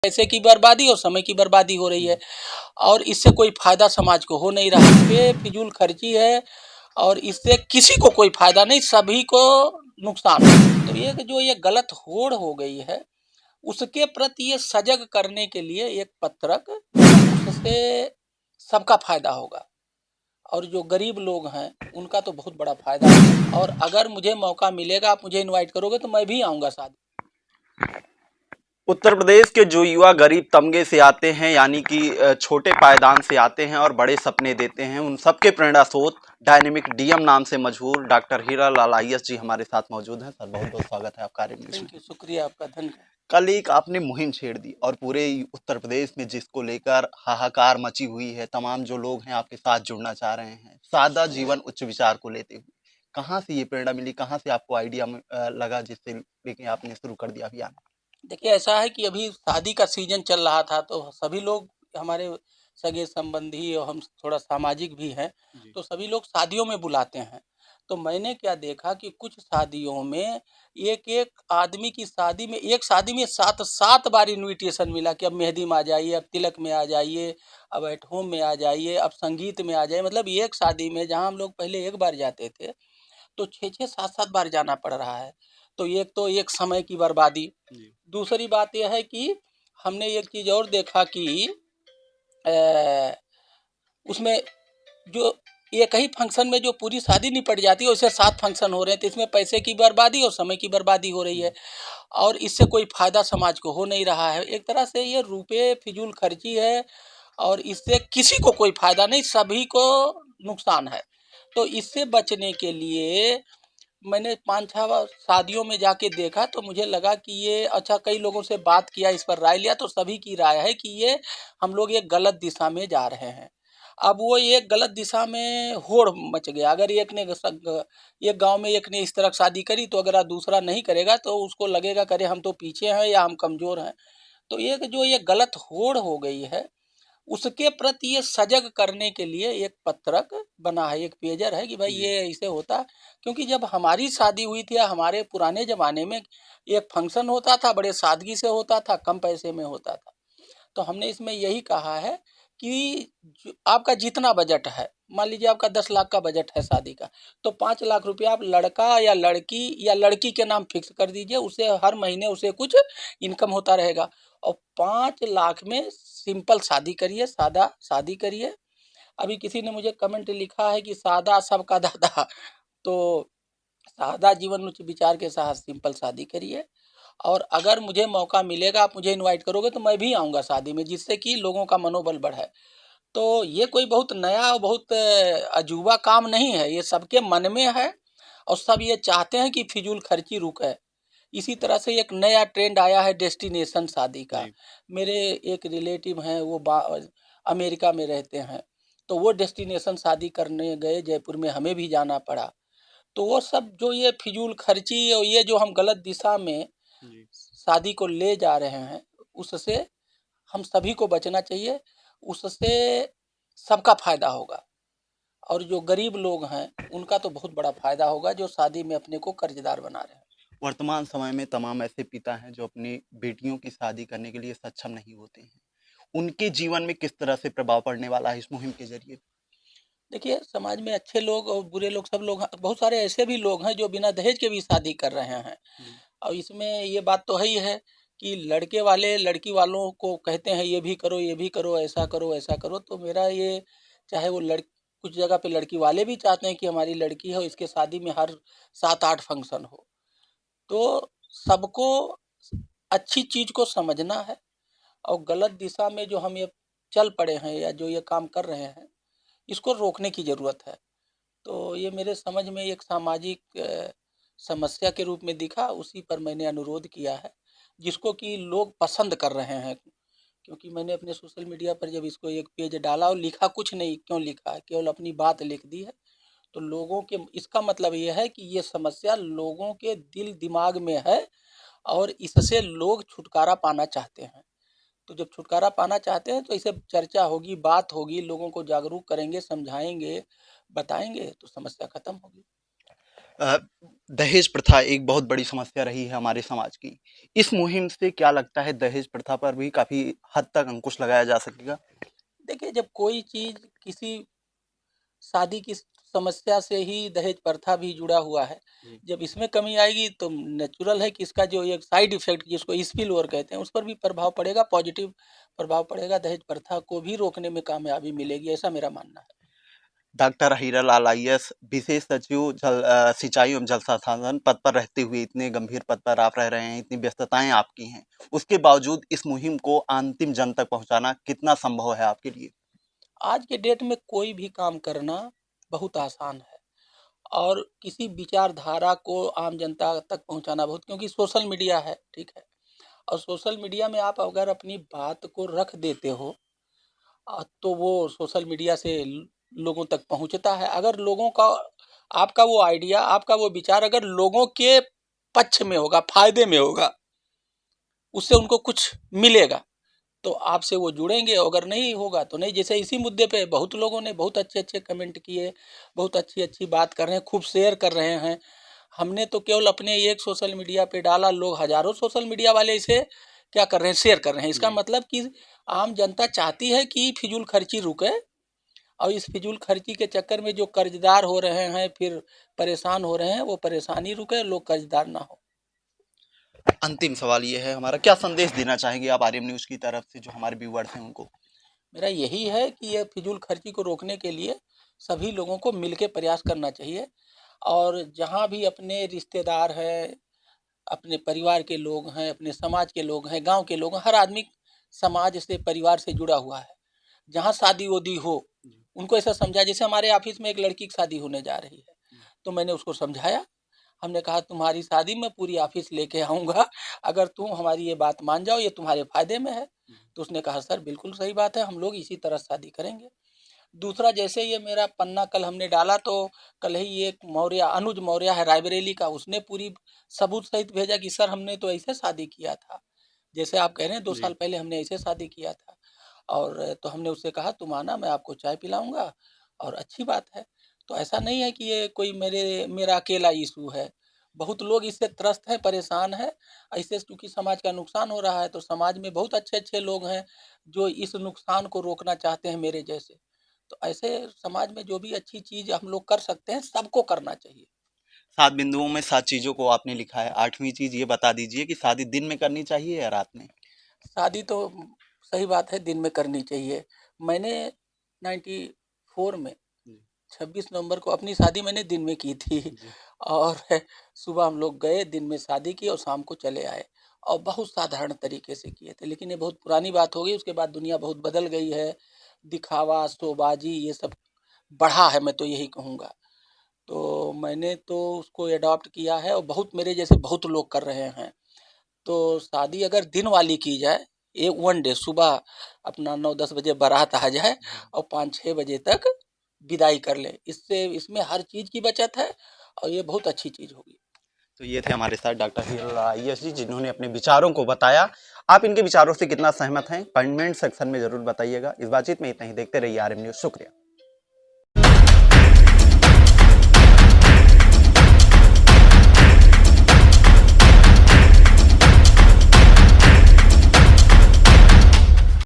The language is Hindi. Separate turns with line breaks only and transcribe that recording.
पैसे की बर्बादी और समय की बर्बादी हो रही है और इससे कोई फायदा समाज को हो नहीं रहा है। बेफिजूल खर्ची है और इससे किसी को कोई फायदा नहीं, सभी को नुकसान है। तो ये जो ये गलत होड़ हो गई है उसके प्रति ये सजग करने के लिए एक पत्रक, उससे सबका फायदा होगा और जो गरीब लोग हैं उनका तो बहुत बड़ा फायदा है। और अगर मुझे मौका मिलेगा, आप मुझे इनवाइट करोगे तो मैं भी आऊँगा शादी।
उत्तर प्रदेश के जो युवा गरीब तमगे से आते हैं, यानी कि छोटे पायदान से आते हैं और बड़े सपने देते हैं, उन सबके प्रेरणा स्रोत डायनेमिक डीएम नाम से मशहूर डॉक्टर हीरालाल आईएएस जी हमारे साथ मौजूद हैं। सर, बहुत बहुत स्वागत है आपका कार्यक्रम में।
थैंक यू, शुक्रिया आपका, धन्यवाद।
कल एक आपने मुहिम छेड़ दी और पूरे उत्तर प्रदेश में जिसको लेकर हाहाकार मची हुई है, तमाम जो लोग हैं आपके साथ जुड़ना चाह रहे हैं, सादा जीवन उच्च विचार को लेते हुए। कहाँ से ये प्रेरणा मिली, कहाँ से आपको आइडिया लगा जिससे लेके आपने शुरू कर दिया अभियान?
देखिए, ऐसा है कि अभी शादी का सीजन चल रहा था तो सभी लोग हमारे सगे संबंधी और हम थोड़ा सामाजिक भी हैं, तो सभी लोग शादियों में बुलाते हैं। तो मैंने क्या देखा कि कुछ शादियों में एक एक आदमी की शादी में, एक शादी में 7 बार इनविटेशन मिला कि अब मेहंदी में आ जाइए, अब तिलक में आ जाइए, अब एट होम में आ जाइए, अब संगीत में आ जाइए। मतलब एक शादी में जहाँ हम लोग पहले एक बार जाते थे तो 6-6 7-7 बार जाना पड़ रहा है। तो एक समय की बर्बादी। दूसरी बात यह है कि हमने एक चीज़ और देखा कि उसमें जो एक ही फंक्शन में जो पूरी शादी निपट जाती है, वैसे 7 फंक्शन हो रहे हैं, तो इसमें पैसे की बर्बादी और समय की बर्बादी हो रही है और इससे कोई फायदा समाज को हो नहीं रहा है। एक तरह से ये रुपये फिजूल खर्ची है और इससे किसी को कोई फायदा नहीं, सभी को नुकसान है। तो इससे बचने के लिए मैंने 5-6 शादियों में जाके देखा तो मुझे लगा कि ये अच्छा, कई लोगों से बात किया, इस पर राय लिया तो सभी की राय है कि ये हम लोग एक गलत दिशा में जा रहे हैं। अब वो एक गलत दिशा में होड़ मच गया। अगर एक गांव में एक ने इस तरह शादी करी तो अगर दूसरा नहीं करेगा तो उसको लगेगा करे हम तो पीछे हैं या हम कमजोर हैं। तो एक जो ये गलत होड़ हो गई है उसके प्रति ये सजग करने के लिए एक पत्रक बना है, एक पेजर है कि भाई ये ऐसे होता। क्योंकि जब हमारी शादी हुई थी, हमारे पुराने जमाने में एक फंक्शन होता था, बड़े सादगी से होता था, कम पैसे में होता था। तो हमने इसमें यही कहा है कि आपका जितना बजट है, मान लीजिए आपका 10 लाख का बजट है शादी का, तो 5 लाख रुपया आप लड़का या लड़की के नाम फिक्स कर दीजिए, उसे हर महीने उसे कुछ इनकम होता रहेगा और 5 लाख में सिंपल शादी करिए, सादा शादी करिए। अभी किसी ने मुझे कमेंट लिखा है कि सादा सबका दादा, तो सादा जीवन उच्च विचार के साथ सिंपल शादी करिए और अगर मुझे मौका मिलेगा, आप मुझे इनवाइट करोगे तो मैं भी आऊँगा शादी में, जिससे कि लोगों का मनोबल बढ़े। तो ये कोई बहुत नया और बहुत अजूबा काम नहीं है, ये सबके मन में है और सब ये चाहते हैं कि फिजूल खर्ची रुके। इसी तरह से एक नया ट्रेंड आया है डेस्टिनेशन शादी का। मेरे एक रिलेटिव हैं, वो अमेरिका में रहते हैं, तो वो डेस्टिनेशन शादी करने गए जयपुर में, हमें भी जाना पड़ा। तो वो सब जो ये फिजूल खर्ची और ये जो हम गलत दिशा में शादी को ले जा रहे हैं, उससे हम सभी को बचना चाहिए। उससे सबका फायदा होगा और जो गरीब लोग हैं उनका तो बहुत बड़ा फायदा होगा, जो शादी में अपने को कर्जदार बना रहे हैं।
वर्तमान समय में तमाम ऐसे पिता हैं जो अपनी बेटियों की शादी करने के लिए सक्षम नहीं होते हैं, उनके जीवन में किस तरह से प्रभाव पड़ने वाला है इस मुहिम के जरिए?
देखिए, समाज में अच्छे लोग और बुरे लोग, सब लोग, बहुत सारे ऐसे भी लोग हैं जो बिना दहेज के भी शादी कर रहे हैं। और इसमें ये बात तो है ही है कि लड़के वाले लड़की वालों को कहते हैं ये भी करो, ये भी करो, ऐसा करो, ऐसा करो। तो मेरा ये, चाहे वो कुछ जगह पे लड़की वाले भी चाहते हैं कि हमारी लड़की है, इसके शादी में हर 7-8 फंक्शन हो। तो सबको अच्छी चीज को समझना है और गलत दिशा में जो हम ये चल पड़े हैं या जो ये काम कर रहे हैं, इसको रोकने की जरूरत है। तो ये मेरे समझ में एक सामाजिक समस्या के रूप में दिखा, उसी पर मैंने अनुरोध किया है, जिसको कि लोग पसंद कर रहे हैं। क्योंकि मैंने अपने सोशल मीडिया पर जब इसको एक पेज डाला और लिखा, कुछ नहीं क्यों लिखा है, केवल अपनी बात लिख दी है, तो लोगों के, इसका मतलब ये है कि ये समस्या लोगों के दिल दिमाग में है और इससे लोग छुटकारा पाना चाहते हैं। तो जब छुटकारा पाना चाहते हैं तो इसे चर्चा होगी, बात होगी, लोगों को जागरूक करेंगे, समझाएंगे, बताएंगे तो समस्या खत्म होगी।
अ, दहेज प्रथा एक बहुत बड़ी समस्या रही है हमारे समाज की। इस मुहिम से क्या लगता है दहेज प्रथा पर भी काफ़ी हद तक अंकुश लगाया जा सकेगा?
देखिए, जब कोई चीज़ किसी शादी की समस्या से ही दहेज प्रथा भी जुड़ा हुआ है।
जी।
जब इसमें कमी आएगी तो नेचुरल है कि इसका जो एक साइड इफ़ेक्ट जिसको स्पिल ओवर कहते हैं, उस पर भी प्रभाव पड़ेगा, पॉजिटिव प्रभाव पड़ेगा, दहेज प्रथा को भी रोकने में कामयाबी मिलेगी, ऐसा मेरा मानना है।
डॉक्टर हीरालाल आईएएस विशेष सचिव सिंचाई एवं जल संसाधन पद पर रहते हुए इतने गंभीर पद पर आप रह रहे हैं, इतनी व्यस्तताएं आपकी हैं, उसके बावजूद इस मुहिम को अंतिम जन तक पहुंचाना कितना संभव है आपके लिए?
आज के डेट में कोई भी काम करना बहुत आसान है और किसी विचारधारा को आम जनता तक पहुंचाना बहुत, क्योंकि सोशल मीडिया है, ठीक है? और सोशल मीडिया में आप अगर अपनी बात को रख देते हो तो वो सोशल मीडिया से लोगों तक पहुंचता है। अगर लोगों का आपका वो आइडिया, आपका वो विचार अगर लोगों के पक्ष में होगा, फायदे में होगा, उससे उनको कुछ मिलेगा, तो आपसे वो जुड़ेंगे। अगर नहीं होगा तो नहीं। जैसे इसी मुद्दे पे बहुत लोगों ने बहुत अच्छे अच्छे कमेंट किए, बहुत अच्छी अच्छी बात कर रहे हैं, खूब शेयर कर रहे हैं। हमने तो केवल अपने एक सोशल मीडिया पे डाला, लोग हजारों सोशल मीडिया वाले इसे क्या कर रहे हैं, शेयर कर रहे हैं। इसका मतलब कि आम जनता चाहती है कि फिजूल खर्ची रुके, और इस फिजूल खर्ची के चक्कर में जो कर्जदार हो रहे हैं, फिर परेशान हो रहे हैं, वो परेशानी रुके, लोग कर्जदार ना हो।
अंतिम सवाल ये है हमारा, क्या संदेश देना चाहेंगे आप आर्यम न्यूज़ की तरफ से जो हमारे व्यूअर्स हैं उनको?
मेरा यही है कि ये फिजूल खर्ची को रोकने के लिए सभी लोगों को मिलके प्रयास करना चाहिए, और जहाँ भी अपने रिश्तेदार हैं, अपने परिवार के लोग हैं, अपने समाज के लोग हैं, गांव के लोग हैं, हर आदमी समाज से, परिवार से जुड़ा हुआ है। जहाँ शादी वादी हो, उनको ऐसा समझा, जैसे हमारे ऑफिस में एक लड़की की शादी होने जा रही है, तो मैंने उसको समझाया। हमने कहा तुम्हारी शादी में पूरी ऑफिस लेके आऊँगा, अगर तुम हमारी ये बात मान जाओ, ये तुम्हारे फायदे में है। तो उसने कहा सर बिल्कुल सही बात है, हम लोग इसी तरह शादी करेंगे। दूसरा, जैसे ये मेरा पन्ना कल हमने डाला, तो कल ही एक मौर्य, अनुज मौर्य है रायबरेली का, उसने पूरी सबूत सहित भेजा कि सर हमने तो ऐसे शादी किया था, जैसे आप कह रहे हैं 2 साल पहले हमने ऐसे शादी किया था। और तो हमने उससे कहा तुम आना, मैं आपको चाय पिलाऊंगा, और अच्छी बात है। तो ऐसा नहीं है कि ये कोई मेरा अकेला इशू है, बहुत लोग इससे त्रस्त हैं, परेशान हैं। ऐसे क्योंकि समाज का नुकसान हो रहा है, तो समाज में बहुत अच्छे अच्छे लोग हैं जो इस नुकसान को रोकना चाहते हैं, मेरे जैसे। तो ऐसे समाज में जो भी अच्छी चीज हम लोग कर सकते हैं, सबको करना चाहिए।
7 बिंदुओं में 7 चीज़ों को आपने लिखा है, 8वीं चीज़ ये बता दीजिए कि शादी दिन में करनी चाहिए या रात में?
शादी तो सही बात है, दिन में करनी चाहिए। मैंने 94 में 26 नवंबर को अपनी शादी मैंने दिन में की थी। और सुबह हम लोग गए, दिन में शादी की और शाम को चले आए, और बहुत साधारण तरीके से किए थे। लेकिन ये बहुत पुरानी बात हो गई, उसके बाद दुनिया बहुत बदल गई है, दिखावा, शोबाजी, ये सब बढ़ा है, मैं तो यही कहूँगा। तो मैंने तो उसको अडॉप्ट किया है, और बहुत मेरे जैसे बहुत लोग कर रहे हैं। तो शादी अगर दिन वाली की जाए, एक 1 डे सुबह अपना 9-10 बजे बारात आ जाए और 5-6 बजे तक विदाई कर ले, इससे इसमें हर चीज़ की बचत है, और ये बहुत अच्छी चीज़ होगी।
तो ये थे हमारे साथ डॉक्टर हीरालाल आईएएस जी, जिन्होंने अपने विचारों को बताया। आप इनके विचारों से कितना सहमत हैं कमेंट सेक्शन में जरूर बताइएगा। इस बातचीत में इतना ही, देखते रहिए आर्यम न्यूज़। शुक्रिया।